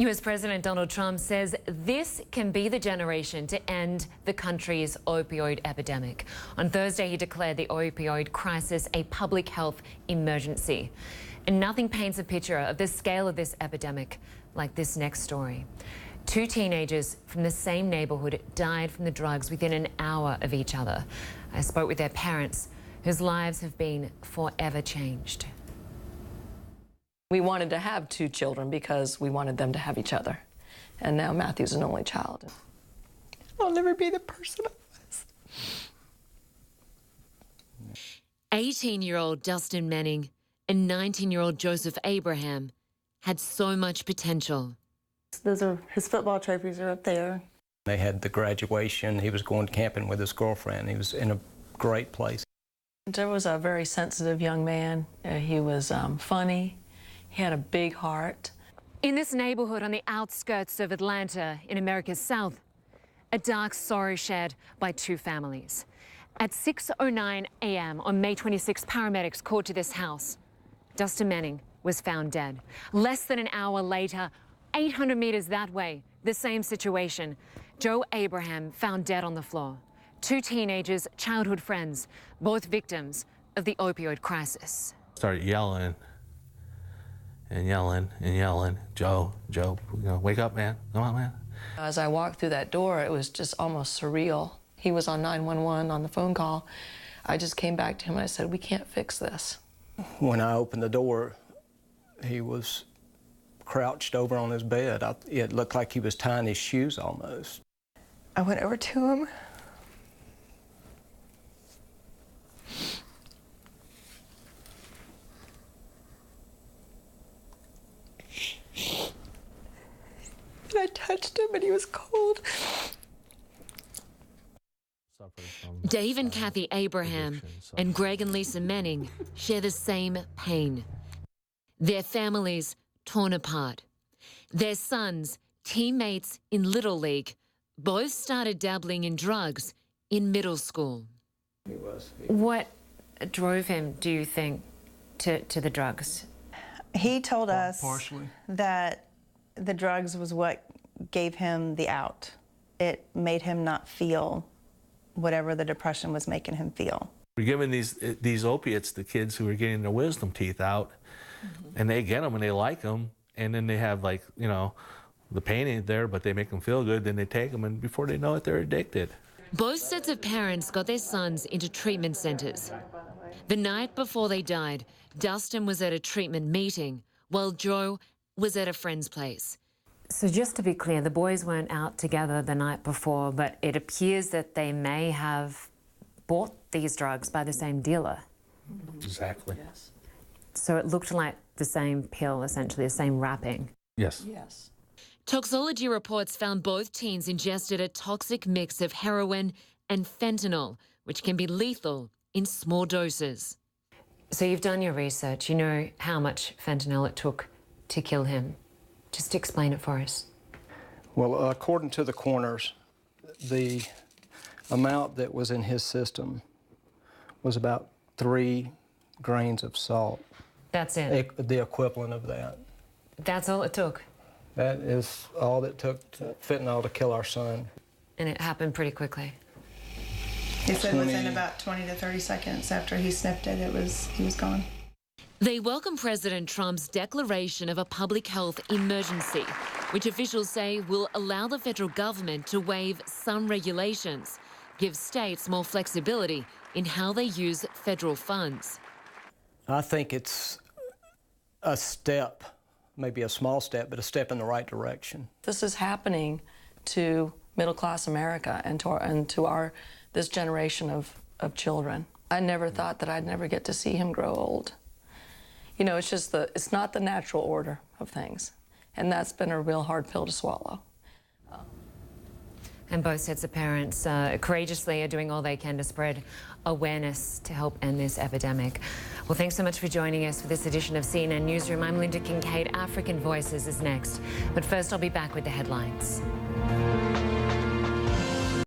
US President Donald Trump says this can be the generation to end the country's opioid epidemic. On Thursday, he declared the opioid crisis a public health emergency. And nothing paints a picture of the scale of this epidemic like this next story. 2 teenagers from the same neighborhood died from the drugs within an hour of each other. I spoke with their parents, whose lives have been forever changed. We wanted to have 2 children because we wanted them to have each other. And now Matthew's an only child. I'll never be the person I was. 18-year-old Dustin Manning and 19-year-old Joseph Abraham had so much potential. Those are his football trophies are up there. They had the graduation. He was going camping with his girlfriend. He was in a great place. Joe was a very sensitive young man. He was funny. He had a big heart. In this neighborhood on the outskirts of Atlanta in America's South, a dark sorrow shared by 2 families. At 6:09 a.m. on May 26, paramedics called to this house. Dustin Manning was found dead. Less than an hour later, 800 meters that way, the same situation. Joe Abraham found dead on the floor. 2 teenagers, childhood friends, both victims of the opioid crisis. Started yelling and yelling and yelling. Joe, wake up, man. Come on, man. As I walked through that door, it was just almost surreal. He was on 911 on the phone call. I just came back to him and I said, we can't fix this. When I opened the door, he was crouched over on his bed. It looked like he was tying his shoes almost. I went over to him. And I touched him and he was cold. Dave and Kathi Abraham and Greg and Lisa Manning share the same pain. Their families torn apart. Their sons, teammates in Little League, both started dabbling in drugs in middle school. What drove him, do you think, to the drugs? He told us Partially. that the drugs was what gave him the out. It made him not feel whatever the depression was making him feel. We're giving these opiates to kids who are getting their wisdom teeth out, and they get them and they like them, and then they have, like, you know, the pain ain't there, but they make them feel good, then they take them, and before they know it, they're addicted. Both sets of parents got their sons into treatment centers. The night before they died, Dustin was at a treatment meeting, while Joe was at a friend's place. So just to be clear, the boys weren't out together the night before, but it appears that they may have bought these drugs by the same dealer. Exactly. Yes. So it looked like the same pill, essentially, the same wrapping. Yes. Yes. Toxicology reports found both teens ingested a toxic mix of heroin and fentanyl, which can be lethal in small doses. So you've done your research. You know how much fentanyl it took to kill him. Just explain it for us. Well, according to the coroners, the amount that was in his system was about 3 grains of salt. That's it? The equivalent of that. That's all it took? That is all it took fentanyl to kill our son. And it happened pretty quickly? He said within about 20 to 30 seconds after he sniffed it, he was gone. They welcome President Trump's declaration of a public health emergency, which officials say will allow the federal government to waive some regulations, give states more flexibility in how they use federal funds. I think it's a step, maybe a small step, but a step in the right direction. This is happening to middle-class America and to this generation of children. I never thought that I'd never get to see him grow old. You know, it's not the natural order of things. And that's been a real hard pill to swallow. And both sets of parents courageously are doing all they can to spread awareness to help end this epidemic. Well, thanks so much for joining us for this edition of CNN Newsroom. I'm Lynda Kinkade. African Voices is next. But first, I'll be back with the headlines.